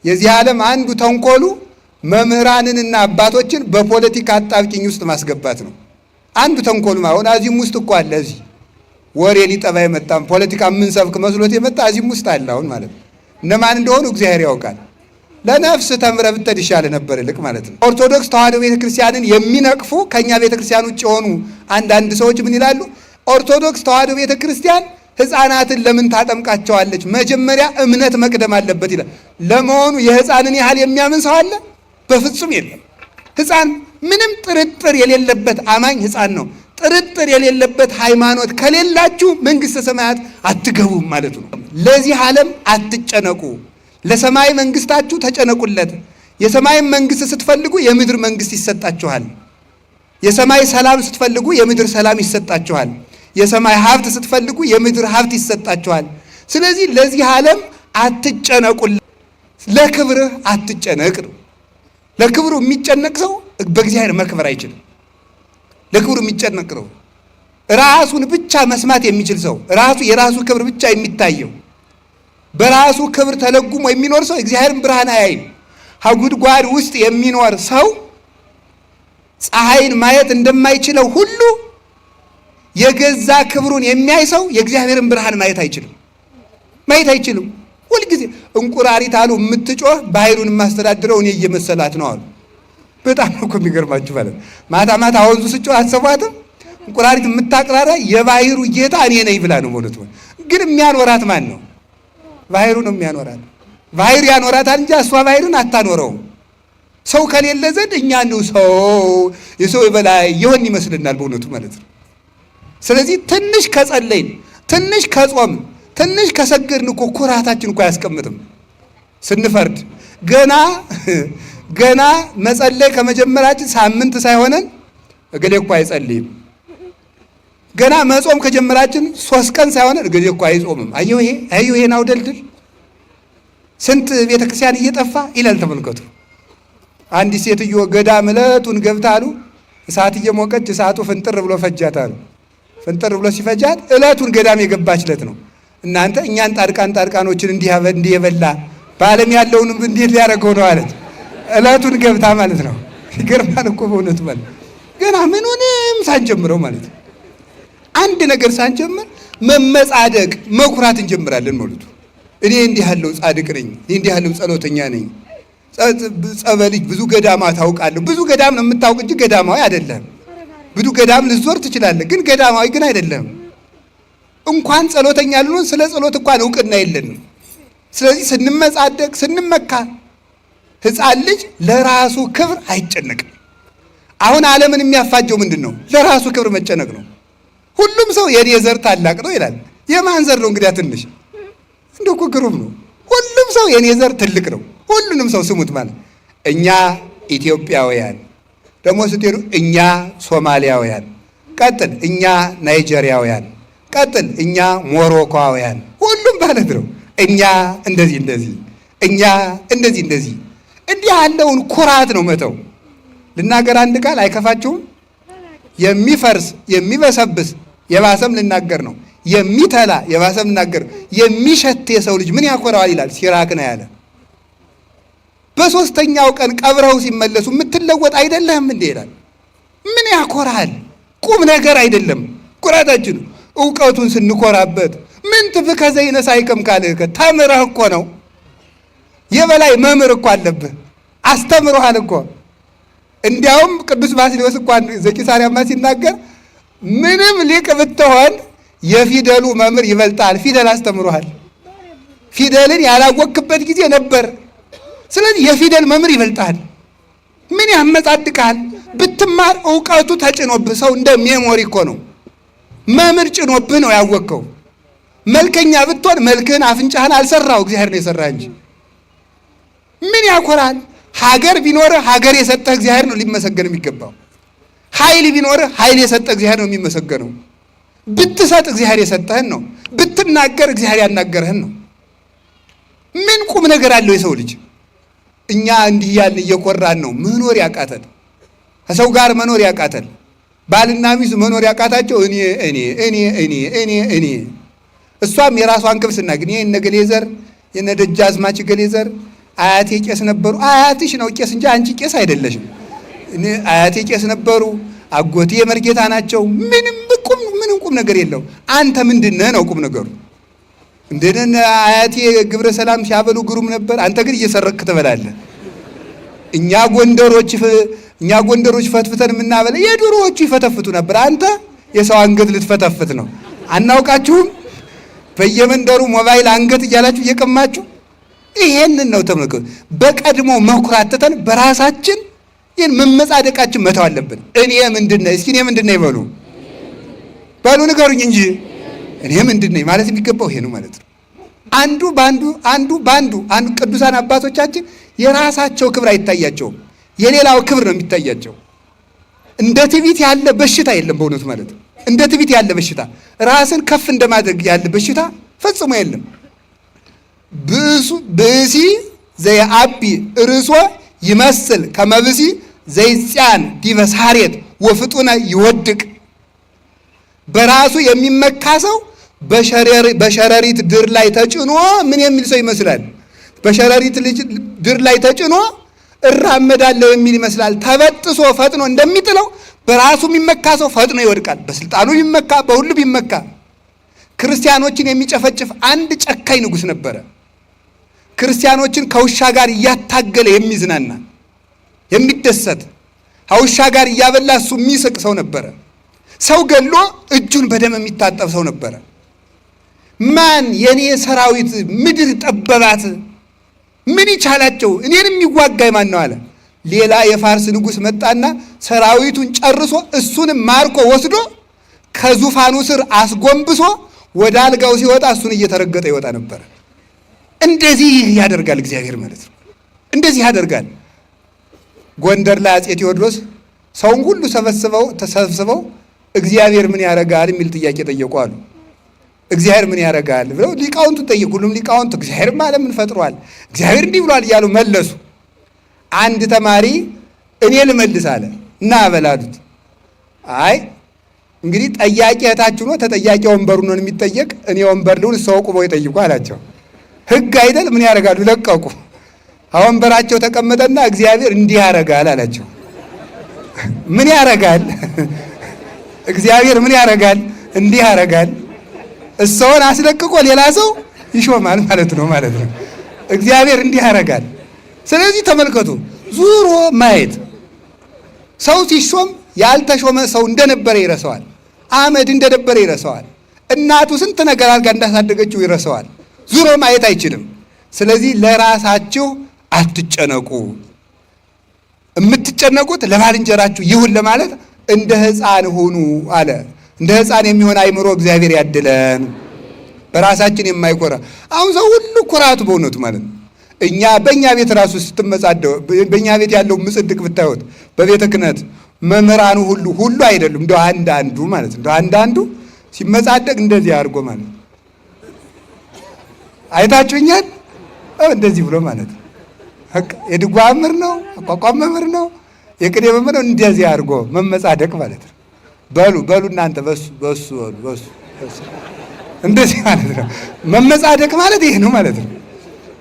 የዚህ ዓለም አንዱ ተንኮሉ መምህራንንና አባቶችን በፖለቲካ አጣብቂኝ ውስጥ ማስገባት ነው። አንዱ ተንኮሉ አሁን አዚም ውስጥ እኮ አለ። እዚህ ወሬ ሊጠባ የመጣም ፖለቲካ ምን ሰብክ መስሎት የመጣ አዚም ውስጥ አለ አሁን ማለት ነው። እነማን እንደሆኑ እግዚአብሔር ያውቃል። ለነፍስ ተምረ ብትሄድ ይሻል ነበር ይልቅ ማለት ነው። ኦርቶዶክስ ተዋሕዶ ቤተክርስቲያንን የሚነቅፉ ከኛ ቤተክርስቲያን ውጭ የሆኑ አንዳንድ ሰዎች ምን ይላሉ? ኦርቶዶክስ ተዋሕዶ ቤተክርስቲያን ሕፃናትን ለምን ታጠምቃቸዋለች? መጀመሪያ እምነት መቅደም አለበት ይላል። ለመሆኑ የሕፃንን ያህል የሚያምን ሰው አለ? በፍጹም የለም። ሕፃን ምንም ጥርጥር የሌለበት አማኝ ሕፃን ነው። ጥርጥር የሌለበት ሃይማኖት ከሌላችሁ መንግሥተ ሰማያት አትገቡም ማለት ነው። ለዚህ ዓለም አትጨነቁ፣ ለሰማይ መንግሥታችሁ ተጨነቁለት። የሰማይ መንግሥት ስትፈልጉ የምድር መንግሥት ይሰጣችኋል። የሰማይ ሰላም ስትፈልጉ የምድር ሰላም ይሰጣችኋል። የሰማይ ሀብት ስትፈልጉ የምድር ሀብት ይሰጣችኋል። ስለዚህ ለዚህ ዓለም አትጨነቁለት፣ ለክብርህ አትጨነቅ ነው። ለክብሩ የሚጨነቅ ሰው በእግዚአብሔር መክበር አይችልም። ለክብሩ የሚጨነቅ ነው። ራሱን ብቻ መስማት የሚችል ሰው፣ የራሱ ክብር ብቻ የሚታየው፣ በራሱ ክብር ተለጉሞ የሚኖር ሰው እግዚአብሔርን ብርሃን አያይም። ከጉድጓድ ውስጥ የሚኖር ሰው ፀሐይን ማየት እንደማይችለው ሁሉ የገዛ ክብሩን የሚያይ ሰው የእግዚአብሔርን ብርሃን ማየት አይችልም። ሁልጊዜ እንቁራሪት አሉ የምትጮህ ባህሩን የማስተዳድረው እኔ እየመሰላት ነው አሉ። በጣም እኮ የሚገርማችሁ ማለት ማታ ማታ ወንዙ ስጮህ አትሰሟትም? እንቁራሪት የምታቅራራ የባህሩ ጌታ እኔ ነኝ ብላ ነው ማለት ነው። ግን የሚያኖራት ማን ነው? ባህሩ ነው የሚያኖራት። ባህሩ ያኖራታል እንጂ እሷ ባህሩን አታኖረውም። ሰው ከሌለ ዘንድ እኛ ነው ሰው የሰው በላይ ይሆን ይመስልናል በእውነቱ ማለት ነው። ስለዚህ ትንሽ ከጸለይን፣ ትንሽ ከጾም፣ ትንሽ ከሰገድን እኮ ኩራታችን እኮ አያስቀምጥም። ስንፈርድ ገና መጸለይ ከመጀመራችን ሳምንት ሳይሆነን እገሌ እኮ አይጸልይም። ገና መጾም ከጀመራችን 3 ቀን ሳይሆነን እገሌ እኮ አይጾምም። አየሁ ይሄን አውደልድል ስንት ቤተክርስቲያን እየጠፋ ይላል። ተመልከቱ። አንዲት ሴትዮ ገዳም ዕለቱን ገብታ አሉ እሳት እየሞቀች እሳቱ ፍንጥር ብሎ ፈጃት አሉ። ፍንጥር ብሎ ሲፈጃት ዕለቱን ገዳም የገባች ዕለት ነው። እናንተ እኛን ጣድቃኖችን እንዲህ የበላ በዓለም ያለውን እንዴት ሊያደርገው ነው አለች። ዕለቱን ገብታ ማለት ነው። ይገርማል እኮ በእውነቱ ማለት ገና ምኑንም ሳንጀምረው ማለት ነው። አንድ ነገር ሳንጀምር መመጻደቅ መኩራት እንጀምራለን ማለት ነው። እኔ እንዲህ ያለው ጻድቅ ነኝ፣ እኔ እንዲህ ያለው ጸሎተኛ ነኝ። ጸበልጅ ብዙ ገዳማት ታውቃለሁ። ብዙ ገዳም ነው የምታውቅ እንጂ ገዳማዊ አይደለም። ብዙ ገዳም ልዞር ትችላለህ፣ ግን ገዳማዊ ግን አይደለም። እንኳን ጸሎተኛ ልሆን ስለ ጸሎት እንኳን እውቅና የለንም። ስለዚህ ስንመጻደቅ ስንመካ ሕፃን ልጅ ለራሱ ክብር አይጨነቅም። አሁን ዓለምን የሚያፋጀው ምንድን ነው? ለራሱ ክብር መጨነቅ ነው። ሁሉም ሰው የኔ ዘር ታላቅ ነው ይላል። የማን ዘር ነው እንግዲያ? ትንሽ እንደው እኮ ግሩም ነው። ሁሉም ሰው የኔ ዘር ትልቅ ነው። ሁሉንም ሰው ስሙት ማለት እኛ ኢትዮጵያውያን፣ ደግሞ ስትሄዱ እኛ ሶማሊያውያን፣ ቀጥል እኛ ናይጄሪያውያን፣ ቀጥል እኛ ሞሮኮውያን፣ ሁሉም ማለት ነው። እኛ እንደዚህ እኛ እንደዚህ እንዲህ ያለውን ኩራት ነው መተው። ልናገር አንድ ቃል አይከፋችሁም? የሚፈርስ የሚበሰብስ የባሰም ልናገር ነው። የሚተላ የባሰም ልናገር የሚሸት የሰው ልጅ ምን ያኮራዋል ይላል ሲራክ ነው ያለ። በሶስተኛው ቀን ቀብረው ሲመለሱ የምትለወጥ አይደለህም እንዴ ይላል። ምን ያኮራል? ቁም ነገር አይደለም ኩራታችን። እውቀቱን ስንኮራበት ምን ትፍከ ዘይነሳይከም ካልከ ተምረህ እኮ ነው። የበላይ መምህር እኮ አለብህ፣ አስተምሮሃል እኮ። እንዲያውም ቅዱስ ባስልዮስ እንኳን ዘቂሳርያማ ሲናገር ምንም ሊቅ ብትሆን የፊደሉ መምህር ይበልጣል። ፊደል አስተምሮሃል። ፊደልን ያላወቅበት ጊዜ ነበር። ስለዚህ የፊደል መምህር ይበልጣል። ምን ያመጻድቃል? ብትማር እውቀቱ ተጭኖብህ፣ ሰው እንደ ሜሞሪ እኮ ነው። መምህር ጭኖብህ ነው ያወቅከው። መልከኛ ብትሆን መልክህን አፍንጫህን አልሰራው እግዚአብሔር ነው የሰራ እንጂ። ምን ያኮራል? ሀገር ቢኖርህ ሀገር የሰጠህ እግዚአብሔር ነው ሊመሰገን የሚገባው። ኃይል ቢኖርህ ኃይል የሰጠህ እግዚአብሔር ነው የሚመሰገነው። ብትሰጥ እግዚአብሔር የሰጠህን ነው። ብትናገር እግዚአብሔር ያናገረህን ነው። ምን ቁም ነገር አለው የሰው ልጅ? እኛ እንዲህ ያልን እየኮራን ነው መኖር ያቃተን፣ ከሰው ጋር መኖር ያቃተን፣ ባልና ሚስት መኖር ያቃታቸው እኔ እሷም የራሷን ክብር ስናገኝ የነ ገሌ ዘር የነ ደጃዝማች ገሌ ዘር አያቴ ቄስ ነበሩ። አያትሽ ነው ቄስ እንጂ አንቺ ቄስ አይደለሽም። እኔ አያቴ ቄስ ነበሩ፣ አጎቴ የመርጌታ ናቸው። ምንም ቁም ነገር የለው። አንተ ምንድነህ ነው ቁም ነገሩ? እንደነ አያቴ ግብረ ሰላም ሲያበሉ ግሩም ነበር። አንተ ግን እየሰረክ ትበላለህ። እኛ ጎንደሮች ፈትፍተን የምናበለ የድሮዎቹ ይፈተፍቱ ነበር። አንተ የሰው አንገት ልትፈተፍት ነው። አናውቃችሁም? በየመንደሩ ሞባይል አንገት እያላችሁ እየቀማችሁ ይሄንን ነው ተመልከቱ። በቀድሞ መኩራት ትተን በራሳችን ይህን መመጻደቃችን መተው አለብን። እኔ ምንድነኝ? እስኪ እኔ ምንድነኝ በሉ ንገሩኝ እንጂ እኔ ምንድነኝ ማለት የሚገባው ይሄ ነው ማለት ነው። አንዱ በአንዱ ቅዱሳን አባቶቻችን የራሳቸው ክብር አይታያቸውም፣ የሌላው ክብር ነው የሚታያቸው። እንደ ትዕቢት ያለ በሽታ የለም በእውነቱ ማለት ነው። እንደ ትዕቢት ያለ በሽታ፣ ራስን ከፍ እንደማድረግ ያለ በሽታ ፈጽሞ የለም። ብእሲ ዘየአቢ ርእሶ ይመስል ከመብሲ ዘይጽያን ዲበ ሳሬት ወፍጡነ ይወድቅ። በራሱ የሚመካ ሰው በሸረሪት ድር ላይ ተጭኖ ምን የሚል ሰው ይመስላል? በሸረሪት ድር ላይ ተጭኖ እራመዳለሁ የሚል ይመስላል። ተበጥሶ ፈጥኖ እንደሚጥለው በራሱ የሚመካ ሰው ፈጥኖ ይወድቃል። በስልጣኑ ቢመካ፣ በሁሉ ቢመካ። ክርስቲያኖችን የሚጨፈጭፍ አንድ ጨካኝ ንጉሥ ነበረ። ክርስቲያኖችን ከውሻ ጋር እያታገለ የሚዝናና የሚደሰት፣ ከውሻ ጋር እያበላ እሱ የሚስቅ ሰው ነበረ። ሰው ገሎ እጁን በደም የሚታጠብ ሰው ነበረ። ማን የኔ ሰራዊት ምድር ጠበባት፣ ምን ይቻላቸው፣ እኔን የሚዋጋ ማን ነው አለ። ሌላ የፋርስ ንጉሥ መጣና ሰራዊቱን ጨርሶ እሱንም ማርኮ ወስዶ ከዙፋኑ ስር አስጎንብሶ ወደ አልጋው ሲወጣ እሱን እየተረገጠ ይወጣ ነበር። እንደዚህ ያደርጋል እግዚአብሔር ማለት ነው። እንደዚህ ያደርጋል። ጎንደር ላይ አፄ ቴዎድሮስ ሰውን ሁሉ ተሰብስበው እግዚአብሔር ምን ያደርጋል የሚል ጥያቄ ጠየቁ አሉ። እግዚአብሔር ምን ያደርጋል ብለው ሊቃውንቱ ጠየቁ። ሁሉም ሊቃውንቱ እግዚአብሔር ማለት ምን ፈጥሯል፣ እግዚአብሔር እንዲህ ብሏል እያሉ መለሱ። አንድ ተማሪ እኔ ልመልስ አለ እና አበላሉት። አይ እንግዲህ ጠያቂ እህታችሁ ነው፣ ተጠያቂ ወንበሩ ነው የሚጠየቅ፣ እኔ ወንበር ልሁን ሰው ቁመው ይጠይቁ አላቸው። ሕግ አይደል? ምን ያደርጋሉ? ለቀቁ። ወንበራቸው ተቀመጠና እግዚአብሔር እንዲህ ያደርጋል አላቸው። ምን ያደርጋል? እግዚአብሔር ምን ያደርጋል? እንዲህ ያደርጋል። እሰውን አስለቅቆ ሌላ ሰው ይሾማል ማለት ነው እግዚአብሔር እንዲህ ያደርጋል። ስለዚህ ተመልከቱ፣ ዙሮ ማየት። ሰው ሲሾም ያልተሾመ ሰው እንደነበረ ይረሳዋል። አመድ እንደነበረ ይረሳዋል። እናቱ ስንት ነገር አድርጋ እንዳሳደገችው ይረሳዋል። ዙሮ ማየት አይችልም። ስለዚህ ለራሳችሁ አትጨነቁ። የምትጨነቁት ለባልንጀራችሁ ይሁን ለማለት እንደ ሕፃን ሁኑ አለ። እንደ ሕፃን የሚሆን አይምሮ እግዚአብሔር ያድለን። በራሳችን የማይኮራ አሁን ሰው ሁሉ ኩራቱ በእውነቱ ማለት ነው። በእኛ ቤት ራሱ ስትመጻደው በእኛ ቤት ያለው ምጽድቅ ብታዩት በቤተ ክህነት መምህራኑ ሁሉ አይደሉም፣ እንደው አንዳንዱ ማለት ነው። እንደው አንዳንዱ ሲመጻደቅ እንደዚህ አድርጎ ማለት ነው። አይታችሁኛል? እንደዚህ ብሎ ማለት ነው። የድጓ መምህር ነው፣ አቋቋም መምህር ነው፣ የቅኔ መምህር ነው። እንደዚህ አድርጎ መመጻደቅ ማለት ነው። በሉ እናንተ በሱ እንደዚህ ማለት ነው። መመጻደቅ ማለት ይሄ ነው ማለት ነው።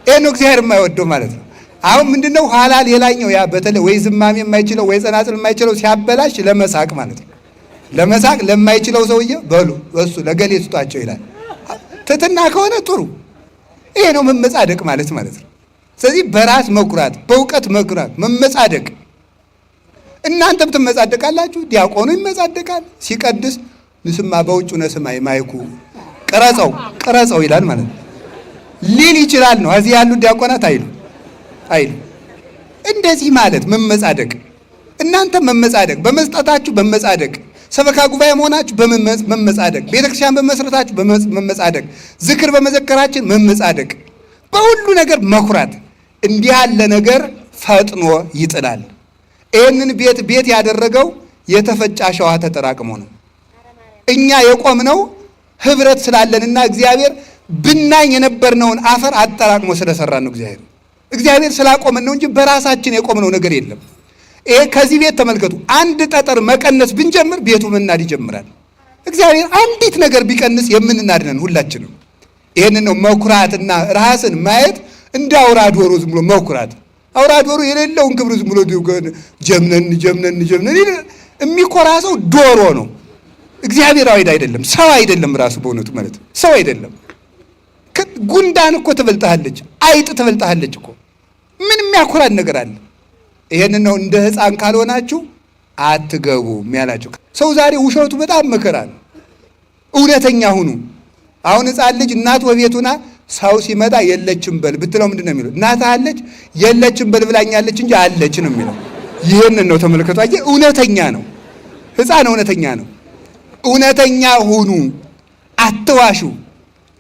ይሄ ነው እግዚአብሔር የማይወደው ማለት ነው። አሁን ምንድነው ኋላ ሌላኛው ያ በተለይ ወይ ዝማሜ የማይችለው ወይ ጸናጽል የማይችለው ሲያበላሽ ለመሳቅ ማለት ነው። ለመሳቅ ለማይችለው ሰውዬ በሱ ለገሌ ስጧቸው ይላል። ትትና ከሆነ ጥሩ። ይሄ ነው መመጻደቅ ማለት ነው። ስለዚህ በራስ መኩራት፣ በእውቀት መኩራት፣ መመጻደቅ። እናንተም ትመጻደቃላችሁ፣ ዲያቆኑ ይመጻደቃል። ሲቀድስ ንስማ በውጭ ነስማይ ማይኩ ቅረጸው ይላል ማለት ነው። ሊል ይችላል ነው። እዚህ ያሉ ዲያቆናት አይሉ እንደዚህ ማለት መመጻደቅ። እናንተም መመጻደቅ፣ በመስጠታችሁ በመጻደቅ፣ ሰበካ ጉባኤ መሆናችሁ በመመጻደቅ፣ ቤተክርስቲያን በመስረታችሁ በመመጻደቅ፣ ዝክር በመዘከራችን መመጻደቅ፣ በሁሉ ነገር መኩራት። እንዲህ ያለ ነገር ፈጥኖ ይጥላል። ይህንን ቤት ያደረገው የተፈጨ አሸዋ ተጠራቅሞ ነው። እኛ የቆምነው ህብረት ስላለንና እግዚአብሔር ብናኝ የነበርነውን አፈር አጠራቅሞ ስለሰራን ነው። እግዚአብሔር ስላቆመን ነው እንጂ በራሳችን የቆምነው ነገር የለም። ይሄ ከዚህ ቤት ተመልከቱ። አንድ ጠጠር መቀነስ ብንጀምር ቤቱ መናድ ይጀምራል። እግዚአብሔር አንዲት ነገር ቢቀንስ የምንናድነን ሁላችንም። ይህንን ነው መኩራትና ራስን ማየት እንደ አውራ ዶሮ ዝም ብሎ መኩራት። አውራ ዶሮ የሌለውን ክብር ዝም ብሎ ጀምነን የሚኮራ ሰው ዶሮ ነው። እግዚአብሔራዊ አይደለም፣ ሰው አይደለም። ራሱ በእውነቱ ማለት ሰው አይደለም። ጉንዳን እኮ ትበልጣለች፣ አይጥ ትበልጣለች እኮ። ምን የሚያኮራን ነገር አለ? ይሄንን ነው እንደ ሕፃን ካልሆናችሁ አትገቡም ያላቸው። ሰው ዛሬ ውሸቱ በጣም መከራ ነው። እውነተኛ ሁኑ። አሁን ሕፃን ልጅ እናት በቤቱና ሰው ሲመጣ የለችም በል ብትለው ምንድን ነው የሚለው? እናት አለች የለችም በል ብላኛለች እንጂ አለች ነው የሚለው። ይህንን ነው ተመልከቱ። አየህ፣ እውነተኛ ነው ሕፃን፣ እውነተኛ ነው። እውነተኛ ሁኑ፣ አትዋሹ፣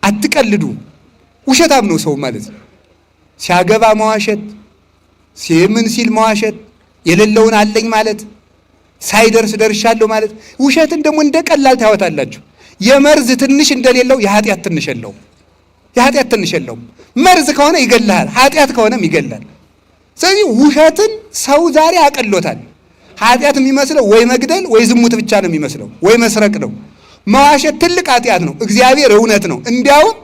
አትቀልዱ። ውሸታም ነው ሰው ማለት ነው። ሲያገባ መዋሸት፣ ምን ሲል መዋሸት፣ የሌለውን አለኝ ማለት፣ ሳይደርስ ደርሻለሁ ማለት። ውሸትን ደግሞ እንደ ቀላል ታወታላችሁ። የመርዝ ትንሽ እንደሌለው የኃጢአት ትንሽ የለውም። የኃጢአት ትንሽ የለውም። መርዝ ከሆነ ይገላል፣ ኃጢአት ከሆነም ይገላል። ስለዚህ ውሸትን ሰው ዛሬ አቀሎታል። ኃጢአት የሚመስለው ወይ መግደል ወይ ዝሙት ብቻ ነው የሚመስለው፣ ወይ መስረቅ ነው። መዋሸት ትልቅ ኃጢአት ነው። እግዚአብሔር እውነት ነው። እንዲያውም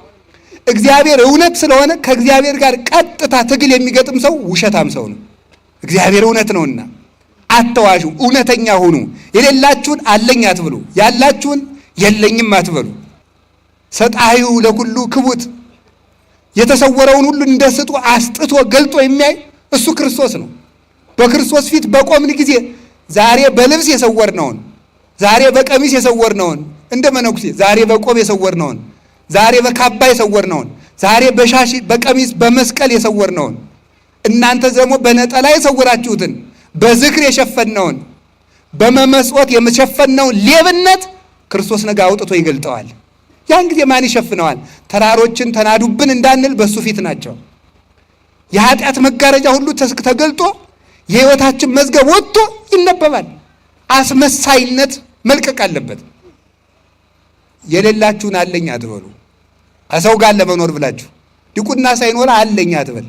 እግዚአብሔር እውነት ስለሆነ ከእግዚአብሔር ጋር ቀጥታ ትግል የሚገጥም ሰው ውሸታም ሰው ነው። እግዚአብሔር እውነት ነውና አትዋሹ፣ እውነተኛ ሁኑ። የሌላችሁን አለኝ አትብሉ፣ ያላችሁን የለኝም አትበሉ። ሰጣዩ ለኩሉ ክቡት፣ የተሰወረውን ሁሉ እንደ ስጡ አስጥቶ ገልጦ የሚያይ እሱ ክርስቶስ ነው። በክርስቶስ ፊት በቆምን ጊዜ ዛሬ በልብስ የሰወርነውን፣ ዛሬ በቀሚስ የሰወርነውን፣ እንደ መነኩሴ ዛሬ በቆብ የሰወርነውን፣ ዛሬ በካባ የሰወርነውን፣ ዛሬ በሻሽ በቀሚስ በመስቀል የሰወርነውን፣ እናንተ ደግሞ በነጠላ የሰወራችሁትን፣ በዝክር የሸፈነውን፣ በመመስወት የሸፈነውን ሌብነት ክርስቶስ ነገ አውጥቶ ይገልጠዋል። ያን ጊዜ ማን ይሸፍነዋል? ተራሮችን ተናዱብን እንዳንል በሱ ፊት ናቸው። የኃጢአት መጋረጃ ሁሉ ተገልጦ የሕይወታችን መዝገብ ወጥቶ ይነበባል። አስመሳይነት መልቀቅ አለበት። የሌላችሁን አለኝ አትበሉ። ከሰው ጋር ለመኖር ብላችሁ ዲቁና ሳይኖር አለኝ አትበል፣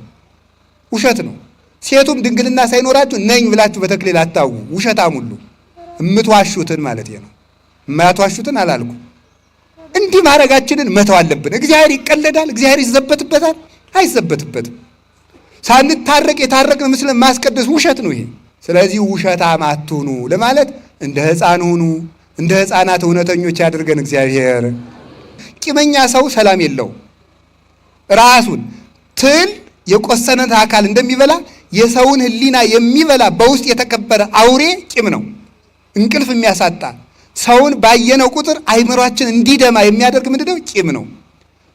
ውሸት ነው። ሴቱም ድንግልና ሳይኖራችሁ ነኝ ብላችሁ በተክሊል አታውቁ። ውሸታም ሁሉ የምትዋሹትን ማለት ነው። የማያትዋሹትን አላልኩ። እንዲህ ማድረጋችንን መተው አለብን። እግዚአብሔር ይቀለዳል? እግዚአብሔር ይዘበትበታል? አይዘበትበትም። ሳንታረቅ የታረቅን ምስል ማስቀደስ ውሸት ነው ይሄ። ስለዚህ ውሸታም አትሁኑ ለማለት እንደ ሕፃን ሁኑ፣ እንደ ሕፃናት እውነተኞች ያድርገን እግዚአብሔር። ቂመኛ ሰው ሰላም የለው። ራሱን ትል የቆሰነት አካል እንደሚበላ የሰውን ሕሊና የሚበላ በውስጥ የተከበረ አውሬ ቂም ነው። እንቅልፍ የሚያሳጣ ሰውን ባየነው ቁጥር አይምሯችን እንዲደማ የሚያደርግ ምንድነው? ቂም ነው።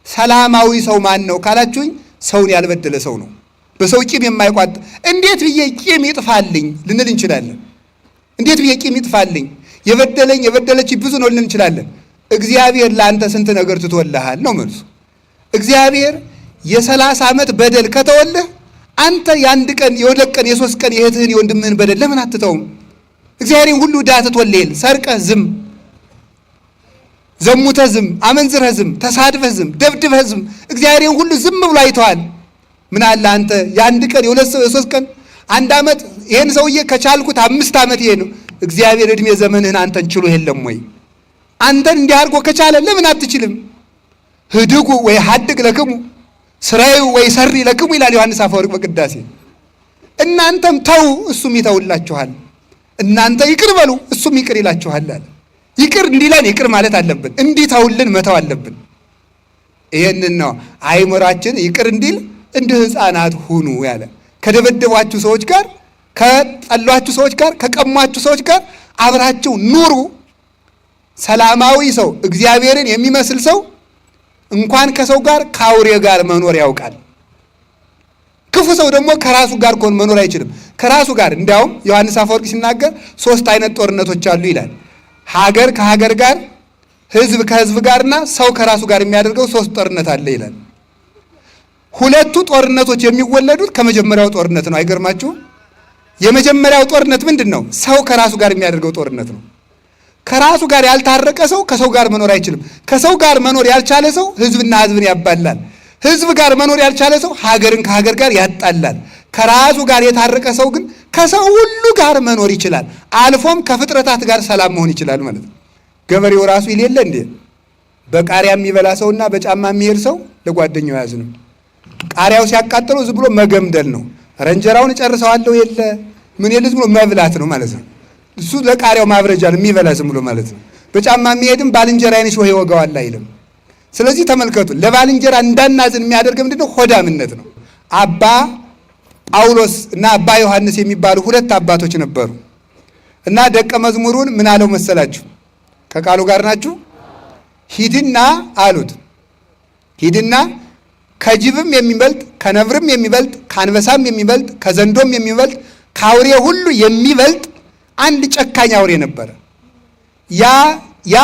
ሰላማዊ ሰው ማን ነው ካላችሁኝ፣ ሰውን ያልበደለ ሰው ነው። በሰው ቂም የማይቋጥ እንዴት ብዬ ቂም ይጥፋልኝ ልንል እንችላለን። እንዴት ብዬ ቂም ይጥፋልኝ፣ የበደለኝ የበደለች ብዙ ነው ልንል እንችላለን። እግዚአብሔር ለአንተ ስንት ነገር ትቶልሃል ነው መልሱ። እግዚአብሔር የ30 ዓመት በደል ከተወልህ አንተ የአንድ ቀን የሁለት ቀን የሶስት ቀን የእህትህን የወንድምህን በደል ለምን አትተውም? እግዚአብሔርን ሁሉ ዕዳ ትቶልሃል። ሰርቀህ ዝም፣ ዘሙተህ ዝም፣ አመንዝረህ ዝም፣ ተሳድበህ ዝም፣ ደብድበህ ዝም፣ እግዚአብሔርን ሁሉ ዝም ብሎ አይተዋል። ምን አለ አንተ የአንድ ቀን የሁለት የሶስት ቀን አንድ ዓመት ይሄን ሰውዬ ከቻልኩት 5 ዓመት ይሄ ነው። እግዚአብሔር ዕድሜ ዘመንህን አንተን ችሎ የለም ወይ? አንተን እንዲህ አድርጎ ከቻለ ለምን አትችልም? ህድጉ ወይ ሀድግ ለክሙ ስራዩ ወይ ሰሪ ለክሙ ይላል ዮሐንስ አፈወርቅ በቅዳሴ። እናንተም ተው እሱም ይተውላችኋል፣ እናንተ ይቅር በሉ እሱም ይቅር ይላችኋል አለ። ይቅር እንዲለን ይቅር ማለት አለብን፣ እንዲተውልን መተው አለብን። ይሄንን ነው አይምሯችን ይቅር እንዲል እንደ ሕፃናት ሁኑ ያለ። ከደበደቧችሁ ሰዎች ጋር፣ ከጠሏችሁ ሰዎች ጋር፣ ከቀሟችሁ ሰዎች ጋር አብራችሁ ኑሩ። ሰላማዊ ሰው እግዚአብሔርን የሚመስል ሰው እንኳን ከሰው ጋር ከአውሬ ጋር መኖር ያውቃል። ክፉ ሰው ደግሞ ከራሱ ጋር ኮን መኖር አይችልም። ከራሱ ጋር እንዲያውም ዮሐንስ አፈወርቅ ሲናገር 3 አይነት ጦርነቶች አሉ ይላል። ሀገር ከሀገር ጋር፣ ህዝብ ከህዝብ ጋርና ሰው ከራሱ ጋር የሚያደርገው 3 ጦርነት አለ ይላል። 2ቱ ጦርነቶች የሚወለዱት ከመጀመሪያው ጦርነት ነው። አይገርማችሁም? የመጀመሪያው ጦርነት ምንድን ነው? ሰው ከራሱ ጋር የሚያደርገው ጦርነት ነው። ከራሱ ጋር ያልታረቀ ሰው ከሰው ጋር መኖር አይችልም። ከሰው ጋር መኖር ያልቻለ ሰው ህዝብና ህዝብን ያባላል። ህዝብ ጋር መኖር ያልቻለ ሰው ሀገርን ከሀገር ጋር ያጣላል። ከራሱ ጋር የታረቀ ሰው ግን ከሰው ሁሉ ጋር መኖር ይችላል። አልፎም ከፍጥረታት ጋር ሰላም መሆን ይችላል ማለት ነው። ገበሬው ራሱ ይሌለ እንዴ በቃሪያ የሚበላ ሰውና በጫማ የሚሄድ ሰው ለጓደኛው ያዝነው። ቃሪያው ሲያቃጥለው ዝም ብሎ መገምደል ነው። እንጀራውን እጨርሰዋለሁ የለ ምን የለ ዝም ብሎ መብላት ነው ማለት ነው። እሱ ለቃሪያው ማብረጃ ነው የሚበላ ዝም ብሎ ማለት ነው። በጫማ የሚሄድም ባልንጀራዬን እሾህ ይወጋዋል አይልም። ስለዚህ ተመልከቱ፣ ለባልንጀራ እንዳናዝን የሚያደርግ ምንድነው? ሆዳምነት ነው። አባ ጳውሎስ እና አባ ዮሐንስ የሚባሉ ሁለት አባቶች ነበሩ እና ደቀ መዝሙሩን ምን አለው መሰላችሁ? ከቃሉ ጋር ናችሁ? ሂድና አሉት፣ ሂድና ከጅብም የሚበልጥ ከነብርም የሚበልጥ ከአንበሳም የሚበልጥ ከዘንዶም የሚበልጥ ከአውሬ ሁሉ የሚበልጥ አንድ ጨካኝ አውሬ ነበረ። ያ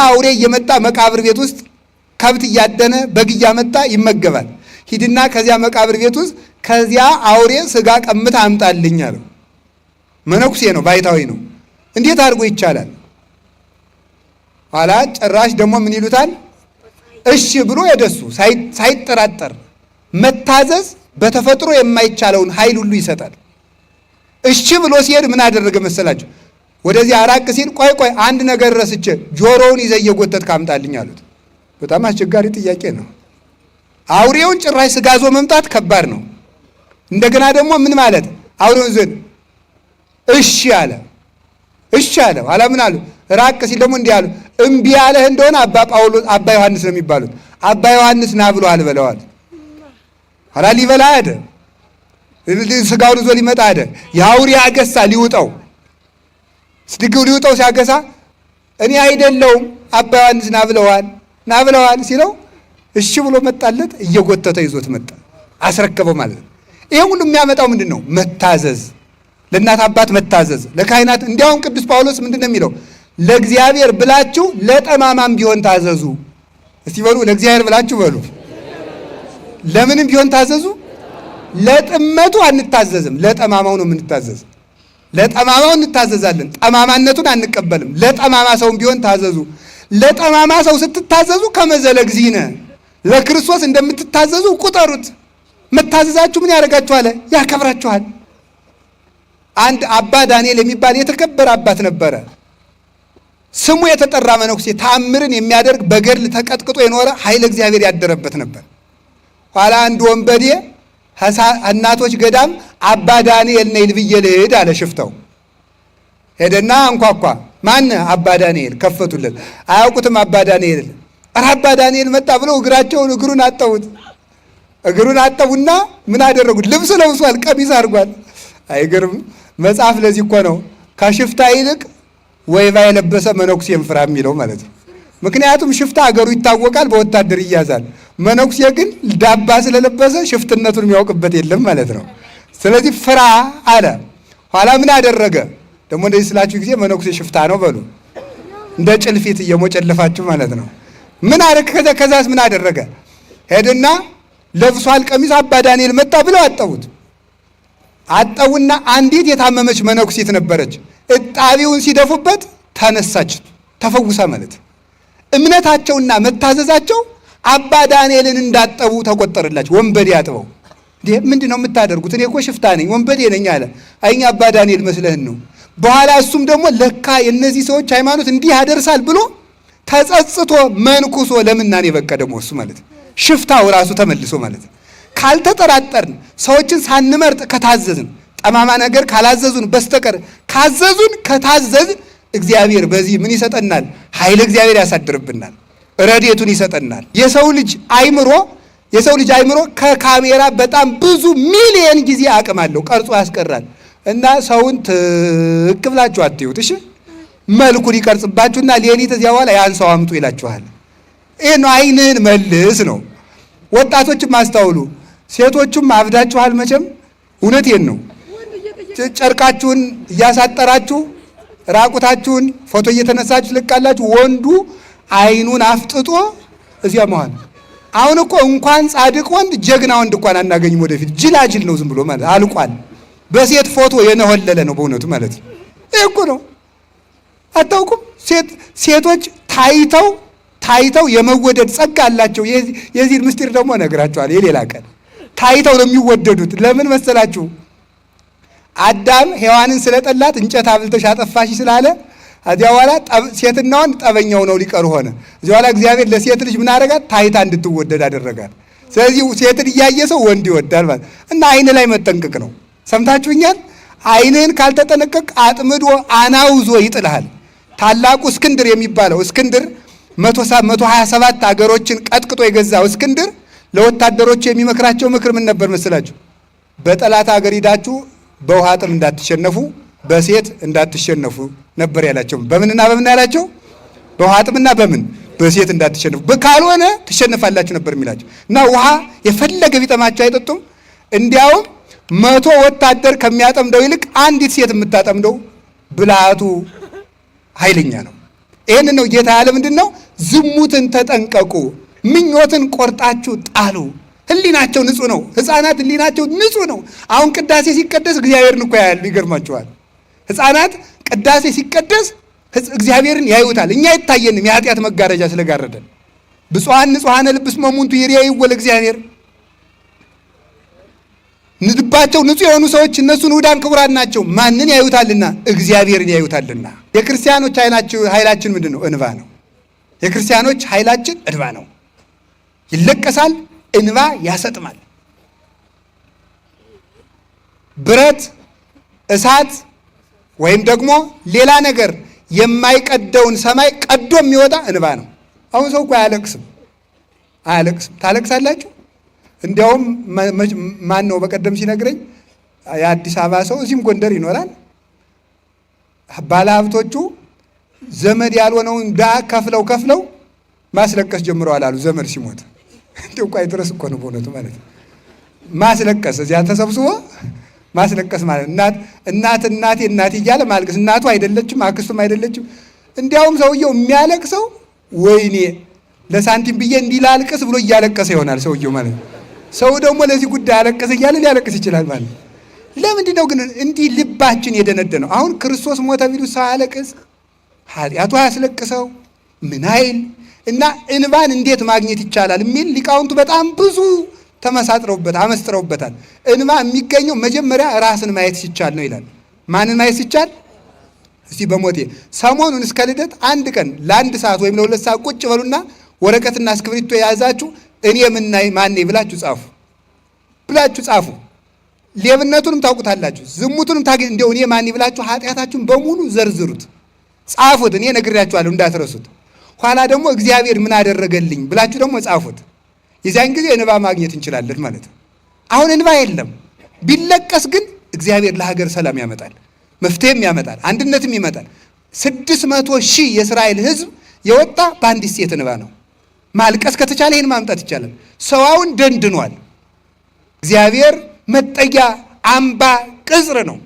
አውሬ እየመጣ መቃብር ቤት ውስጥ ከብት እያደነ በግ እያመጣ ይመገባል። ሂድና ከዚያ መቃብር ቤት ውስጥ ከዚያ አውሬ ስጋ ቀምታ አምጣልኝ አለው። መነኩሴ ነው፣ ባይታዊ ነው። እንዴት አድርጎ ይቻላል? ኋላ ጭራሽ ደግሞ ምን ይሉታል? እሺ ብሎ የደሱ ሳይጠራጠር መታዘዝ በተፈጥሮ የማይቻለውን ኃይል ሁሉ ይሰጣል። እሺ ብሎ ሲሄድ ምን አደረገ መሰላችሁ? ወደዚህ አራቅ ሲል ቆይ አንድ ነገር ረስቼ ጆሮውን ይዘህ እየጎተት ካምጣልኝ አሉት። በጣም አስቸጋሪ ጥያቄ ነው። አውሬውን ጭራሽ ስጋዞ መምጣት ከባድ ነው። እንደገና ደግሞ ምን ማለት አውሬውን ዘን እሺ አለ። እሺ አለ። ኋላ ምን አሉ? ራቅ ሲል ደግሞ እንዲህ አሉ፣ እምቢ ያለህ እንደሆነ አባ ዮሐንስ ነው የሚባሉት፣ አባ ዮሐንስ ና ብሎ አልበለዋል። ኋላ ሊበላ ሄደ። ስጋውን ይዞ ሊመጣ ሄደ። የአውሬ አገሳ ሊውጠው ስድግው ሊውጠው ሲያገሳ እኔ አይደለውም አባ ዮሐንስ ና ብለዋል ሲለው እሺ ብሎ መጣለት። እየጎተተ ይዞት መጣ፣ አስረከበው ማለት ነው። ይሄ ሁሉ የሚያመጣው ምንድን ነው? መታዘዝ፣ ለእናት አባት መታዘዝ፣ ለካህናት። እንዲያውም ቅዱስ ጳውሎስ ምንድን ነው የሚለው? ለእግዚአብሔር ብላችሁ ለጠማማም ቢሆን ታዘዙ። እስቲ በሉ ለእግዚአብሔር ብላችሁ በሉ። ለምንም ቢሆን ታዘዙ። ለጥመቱ አንታዘዝም፣ ለጠማማው ነው የምንታዘዝ። ለጠማማው እንታዘዛለን፣ ጠማማነቱን አንቀበልም። ለጠማማ ሰውም ቢሆን ታዘዙ። ለጠማማ ሰው ስትታዘዙ ከመዘለ እግዚእነ ለክርስቶስ እንደምትታዘዙ ቁጠሩት። መታዘዛችሁ ምን ያደርጋችኋል? ያከብራችኋል። አንድ አባ ዳንኤል የሚባል የተከበረ አባት ነበረ። ስሙ የተጠራ መነኩሴ፣ ተአምርን የሚያደርግ በገድል ተቀጥቅጦ የኖረ ኃይለ እግዚአብሔር ያደረበት ነበር። ኋላ አንድ ወንበዴ እናቶች ገዳም አባ ዳንኤል ነይ ብዬ ልሂድ አለ። ሽፍተው ሄደና አንኳኳ። ማን? አባ ዳንኤል። ከፈቱለት። አያውቁትም አባ ዳንኤል። ኧረ አባ ዳንኤል መጣ ብለው እግሩን አጠቡት። እግሩን አጠቡና ምን አደረጉት? ልብስ ለብሷል፣ ቀሚስ አድርጓል። አይገርም? መጽሐፍ ለዚህ እኮ ነው ከሽፍታ ይልቅ ወይባ የለበሰ መነኩሴን ፍራ የሚለው ማለት ነው። ምክንያቱም ሽፍታ አገሩ ይታወቃል፣ በወታደር ይያዛል። መነኩሴ ግን ዳባ ስለለበሰ ሽፍትነቱን የሚያውቅበት የለም ማለት ነው። ስለዚህ ፍራ አለ። ኋላ ምን አደረገ? ደግሞ እንደዚህ ስላችሁ ጊዜ መነኩሴ ሽፍታ ነው በሉ፣ እንደ ጭልፊት እየሞጨለፋችሁ ማለት ነው። ምን አደረገ? ከዛስ ምን አደረገ? ሄድና ለብሷል ቀሚስ አባ ዳንኤል መጣ ብለው አጠቡት። አጠቡና አንዲት የታመመች መነኩሴት ነበረች። እጣቢውን ሲደፉበት ተነሳች፣ ተፈውሳ ማለት እምነታቸውና መታዘዛቸው አባ ዳንኤልን እንዳጠቡ ተቆጠረላቸው። ወንበዴ አጥበው ምንድን ነው የምታደርጉት? እኔ እኮ ሽፍታ ነኝ ወንበዴ ነኝ አለ። አይኛ አባ ዳንኤል መስለህን ነው። በኋላ እሱም ደግሞ ለካ የእነዚህ ሰዎች ሃይማኖት እንዲህ ያደርሳል ብሎ ተጸጽቶ መንኩሶ ለምናኔ በቃ ደግሞ እሱ ማለት ሽፍታው ራሱ ተመልሶ ማለት ካልተጠራጠርን፣ ሰዎችን ሳንመርጥ ከታዘዝን፣ ጠማማ ነገር ካላዘዙን በስተቀር ካዘዙን ከታዘዝን እግዚአብሔር በዚህ ምን ይሰጠናል? ኃይለ እግዚአብሔር ያሳድርብናል፣ ረድኤቱን ይሰጠናል። የሰው ልጅ አይምሮ ከካሜራ በጣም ብዙ ሚሊየን ጊዜ አቅም አለው፣ ቀርጾ ያስቀራል። እና ሰውን ትክ ብላችሁ አትዩት። እሺ መልኩን ይቀርጽባችሁና ሌሊት እዚያ በኋላ ያን ሰው አምጡ ይላችኋል። ይህ ነው ዓይንህን መልስ ነው። ወጣቶችም አስተውሉ፣ ሴቶቹም አብዳችኋል መቼም። እውነቴን ነው። ጨርቃችሁን እያሳጠራችሁ ራቁታችሁን ፎቶ እየተነሳችሁ ልቃላችሁ። ወንዱ ዓይኑን አፍጥጦ እዚያ መሃል። አሁን እኮ እንኳን ጻድቅ ወንድ ጀግና ወንድ እንኳን አናገኝም። ወደፊት ጅላጅል ነው ዝም ብሎ ማለት አልቋል። በሴት ፎቶ የነሆለለ ነው በእውነቱ ማለት ነው። ይህ እኮ ነው። አታውቁም? ሴቶች ታይተው የመወደድ ጸጋ አላቸው። የዚህን ምስጢር ደግሞ እነግራችኋለሁ የሌላ ቀን። ታይተው ነው የሚወደዱት። ለምን መሰላችሁ? አዳም ሔዋንን ስለጠላት እንጨት አብልተሽ አጠፋሽ ስላለ እዚያ በኋላ ሴትና ወንድ ጠበኛው ነው ሊቀሩ ሆነ። እዚያ በኋላ እግዚአብሔር ለሴት ልጅ ምን አደረጋት? ታይታ እንድትወደድ አደረጋት። ስለዚህ ሴትን እያየ ሰው ወንድ ይወዳል ማለት እና አይን ላይ መጠንቀቅ ነው። ሰምታችሁኛል? አይንህን ካልተጠነቀቅ አጥምዶ አናውዞ ይጥልሃል። ታላቁ እስክንድር የሚባለው እስክንድር 127 ሀገሮችን ቀጥቅጦ የገዛው እስክንድር ለወታደሮቹ የሚመክራቸው ምክር ምን ነበር መስላችሁ? በጠላት ሀገር ሂዳችሁ በውሃ ጥም እንዳትሸነፉ፣ በሴት እንዳትሸነፉ ነበር ያላቸው። በምንና በምን ያላቸው? በውሃ ጥምና በምን በሴት እንዳትሸነፉ፣ ካልሆነ ትሸነፋላችሁ ነበር የሚላቸው። እና ውሃ የፈለገ ቢጠማቸው አይጠጡም። እንዲያውም 100 ወታደር ከሚያጠምደው ይልቅ አንዲት ሴት የምታጠምደው ብልሃቱ ኃይለኛ ነው። ይህን ነው ጌታ ያለ ምንድን ነው? ዝሙትን ተጠንቀቁ፣ ምኞትን ቆርጣችሁ ጣሉ። ህሊናቸው ንጹህ ነው። ህፃናት ህሊናቸው ንጹህ ነው። አሁን ቅዳሴ ሲቀደስ እግዚአብሔርን እኮ ያያሉ። ይገርማችኋል። ህፃናት ቅዳሴ ሲቀደስ እግዚአብሔርን ያዩታል። እኛ አይታየንም፣ የኃጢአት መጋረጃ ስለጋረደን። ብፁዓን ንጹሐነ ልብ እስመ እሙንቱ ይሬእይዎ ለእግዚአብሔር። ልባቸው ንጹህ የሆኑ ሰዎች እነሱን ውዳን ክቡራን ናቸው። ማንን ያዩታልና? እግዚአብሔርን ያዩታልና። የክርስቲያኖች ኃይላችን ምንድን ነው? እንባ ነው። የክርስቲያኖች ኃይላችን እንባ ነው። ይለቀሳል፣ እንባ ያሰጥማል። ብረት፣ እሳት ወይም ደግሞ ሌላ ነገር የማይቀደውን ሰማይ ቀዶ የሚወጣ እንባ ነው። አሁን ሰው እኮ አያለቅስም። ታለቅሳላችሁ? እንዲያውም ማን ነው በቀደም ሲነግረኝ የአዲስ አበባ ሰው እዚህም ጎንደር ይኖራል። ባለሀብቶቹ ዘመድ ያልሆነውን ድሃ ከፍለው ማስለቀስ ጀምረዋል አሉ። ዘመድ ሲሞት እንዲሁ እኮ አይድረስ እኮ ነው በእውነቱ ማለት ነው። ማስለቀስ እዚያ ተሰብስቦ ማስለቀስ ማለት እናቴ እያለ ማልቀስ። እናቱ አይደለችም፣ አክስቱም አይደለችም። እንዲያውም ሰውየው የሚያለቅሰው ወይኔ ለሳንቲም ብዬ እንዲህ ላልቅስ ብሎ እያለቀሰ ይሆናል ሰውየው ማለት ነው። ሰው ደግሞ ለዚህ ጉዳይ አለቀሰ እያለ ሊያለቅስ ይችላል ማለት ነው። ለምንድን ነው ግን እንዲህ ልባችን የደነደነው? አሁን ክርስቶስ ሞተ ቢሉ ሰው አያለቅስ? ኃጢአቱ አያስለቅሰው? ምን አይል እና እንባን እንዴት ማግኘት ይቻላል የሚል ሊቃውንቱ በጣም ብዙ አመስጥረውበታል። እንባ የሚገኘው መጀመሪያ ራስን ማየት ሲቻል ነው ይላል። ማንን ማየት ሲቻል? እስቲ በሞቴ ሰሞኑን እስከ ልደት አንድ ቀን ለ1 ሰዓት ወይም ለ2 ሰዓት ቁጭ በሉና ወረቀትና እስክሪብቶ የያዛችሁ እኔ ማን ነኝ ብላችሁ ጻፉ። ሌብነቱንም ታውቁታላችሁ፣ ዝሙቱንም እንደው እኔ ማን ነኝ ብላችሁ ኃጢአታችሁን በሙሉ ዘርዝሩት፣ ጻፉት። እኔ ነግሬያችኋለሁ እንዳትረሱት። ኋላ ደግሞ እግዚአብሔር ምን አደረገልኝ ብላችሁ ደግሞ ጻፉት። የዚያን ጊዜ እንባ ማግኘት እንችላለን ማለት ነው። አሁን እንባ የለም። ቢለቀስ ግን እግዚአብሔር ለሀገር ሰላም ያመጣል፣ መፍትሄም ያመጣል፣ አንድነትም ይመጣል። 600,000 የእስራኤል ሕዝብ የወጣ በአንዲት ሴት እንባ ነው። ማልቀስ ከተቻለ ይህን ማምጣት ይቻላል። ሰዋውን ደንድኗል። እግዚአብሔር መጠጊያ አምባ ቅጽር ነው።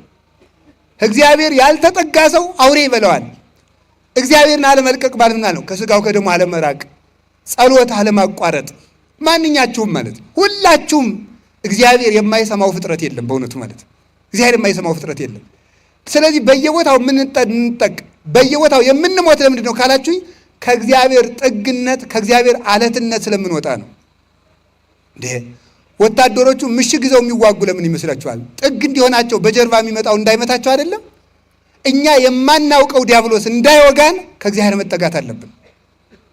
እግዚአብሔር ያልተጠጋ ሰው አውሬ ይበለዋል። እግዚአብሔርን አለመልቀቅ ማለት ምናምን ነው? ከስጋው ከደሙ አለመራቅ፣ ጸሎት አለማቋረጥ። ማንኛችሁም ማለት ሁላችሁም እግዚአብሔር የማይሰማው ፍጥረት የለም በእውነቱ ማለት እግዚአብሔር የማይሰማው ፍጥረት የለም። ስለዚህ በየቦታው የምንጠቅ በየቦታው የምንሞት ለምንድን ነው ካላችሁኝ ከእግዚአብሔር ጥግነት ከእግዚአብሔር አለትነት ስለምንወጣ ነው። እንዴ ወታደሮቹ ምሽግ ይዘው የሚዋጉ ለምን ይመስላችኋል? ጥግ እንዲሆናቸው በጀርባ የሚመጣው እንዳይመታቸው አይደለም? እኛ የማናውቀው ዲያብሎስ እንዳይወጋን ከእግዚአብሔር መጠጋት አለብን።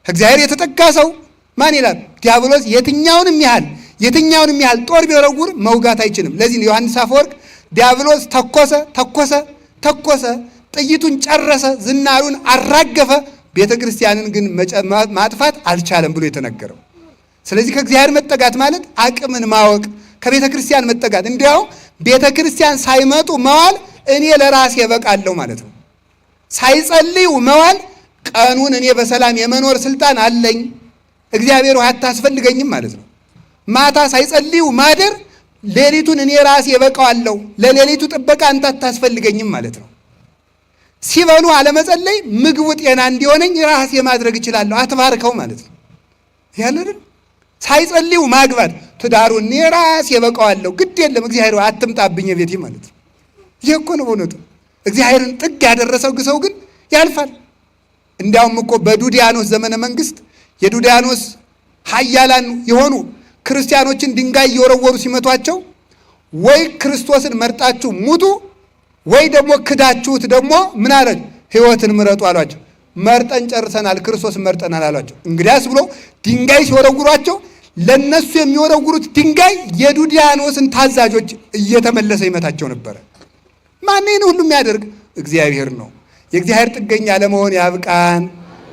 ከእግዚአብሔር የተጠጋ ሰው ማን ይላል? ዲያብሎስ የትኛውንም ያህል ጦር ቢወረውር መውጋት አይችልም። ለዚህ ነው ዮሐንስ አፈወርቅ ዲያብሎስ ተኮሰ፣ ጥይቱን ጨረሰ፣ ዝናሩን አራገፈ፣ ቤተ ክርስቲያንን ግን ማጥፋት አልቻለም ብሎ የተነገረው። ስለዚህ ከእግዚአብሔር መጠጋት ማለት አቅምን ማወቅ፣ ከቤተ ክርስቲያን መጠጋት። እንዲያው ቤተ ክርስቲያን ሳይመጡ መዋል እኔ ለራሴ እበቃለሁ ማለት ነው። ሳይጸልዩ መዋል ቀኑን እኔ በሰላም የመኖር ስልጣን አለኝ፣ እግዚአብሔር አታስፈልገኝም ማለት ነው። ማታ ሳይጸልዩ ማደር ሌሊቱን እኔ ራሴ እበቃዋለሁ፣ ለሌሊቱ ጥበቃ አንተ አታስፈልገኝም ማለት ነው። ሲበሉ አለመጸለይ ምግቡ ጤና እንዲሆነኝ ራሴ ማድረግ እችላለሁ፣ አትባርከው ማለት ነው። ያለልን ሳይጸልዩ ማግባት ትዳሩን እኔ ራሴ እበቃዋለሁ፣ ግድ የለም እግዚአብሔር አትምጣብኝ ቤቴ ማለት ነው። ይህ እኮ ነው በእውነቱ። እግዚአብሔርን ጥግ ያደረሰው ሰው ግን ያልፋል። እንዲያውም እኮ በዱዲያኖስ ዘመነ መንግስት የዱዲያኖስ ኃያላን የሆኑ ክርስቲያኖችን ድንጋይ እየወረወሩ ሲመቷቸው ወይ ክርስቶስን መርጣችሁ ሙቱ ወይ ደግሞ ክዳችሁት ደግሞ ምን አለ ሕይወትን ምረጡ አሏቸው። መርጠን ጨርሰናል፣ ክርስቶስን መርጠናል አሏቸው። እንግዲያስ ብሎ ድንጋይ ሲወረውሯቸው ለነሱ የሚወረውሩት ድንጋይ የዱዲያኖስን ታዛዦች እየተመለሰ ይመታቸው ነበረ። ማን ይህን ሁሉ የሚያደርግ? እግዚአብሔር ነው። የእግዚአብሔር ጥገኛ ለመሆን ያብቃን።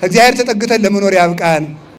እግዚአብሔር ተጠግተን ለመኖር ያብቃን።